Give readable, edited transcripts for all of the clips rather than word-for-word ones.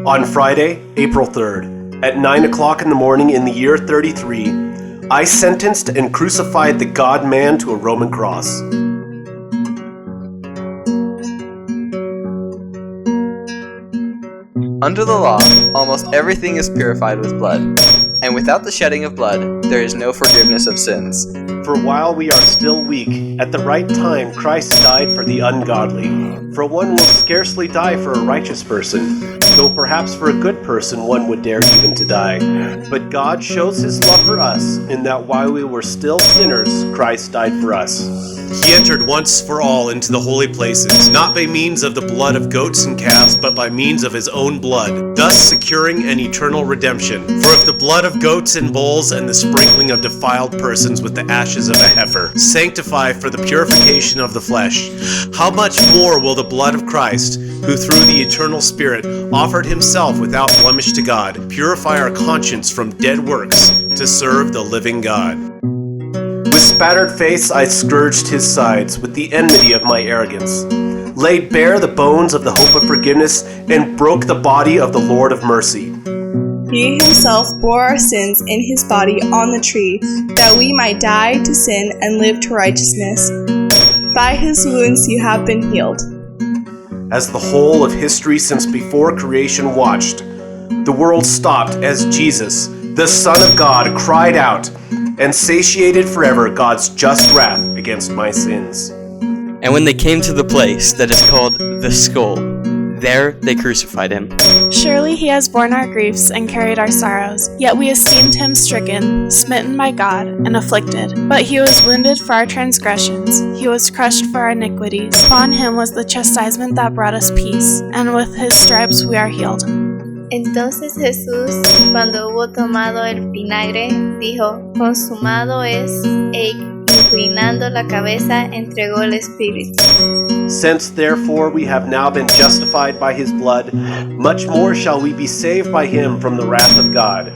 On Friday, April 3rd, at 9 o'clock in the morning in the year 33, I sentenced and crucified the God-man to a Roman cross. Under the law, almost everything is purified with blood, and without the shedding of blood, there is no forgiveness of sins. For while we are still weak, at the right time Christ died for the ungodly. For one will scarcely die for a righteous person, though perhaps for a good person one would dare even to die. But God shows his love for us, in that while we were still sinners, Christ died for us. He entered once for all into the holy places, not by means of the blood of goats and calves, but by means of his own blood, thus securing an eternal redemption. For if the blood of goats and bulls and the sprinkling of defiled persons with the ashes of a heifer sanctify for the purification of the flesh, how much more will the blood of Christ, who through the eternal Spirit offered himself without blemish to God, purify our conscience from dead works to serve the living God? With spattered face I scourged his sides with the enmity of my arrogance, laid bare the bones of the hope of forgiveness, and broke the body of the Lord of mercy. He himself bore our sins in his body on the tree, that we might die to sin and live to righteousness. By his wounds you have been healed. As the whole of history since before creation watched, the world stopped as Jesus, the Son of God, cried out, and satiated forever God's just wrath against my sins. And when they came to the place that is called the Skull, there they crucified him. Surely he has borne our griefs and carried our sorrows, yet we esteemed him stricken, smitten by God, and afflicted. But he was wounded for our transgressions, he was crushed for our iniquities. Upon him was the chastisement that brought us peace, and with his stripes we are healed. Entonces Jesús, cuando hubo tomado el vinagre, dijo, consumado es, e inclinando la cabeza, entregó el espíritu. Since therefore we have now been justified by his blood, much more shall we be saved by him from the wrath of God.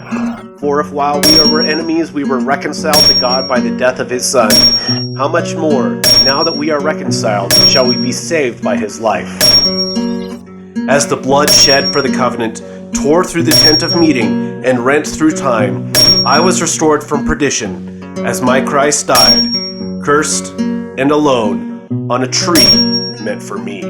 For if while we were enemies we were reconciled to God by the death of his Son, how much more, now that we are reconciled, shall we be saved by his life? As the blood shed for the covenant tore through the tent of meeting and rent through time, I was restored from perdition, as my Christ died, cursed and alone, on a tree meant for me.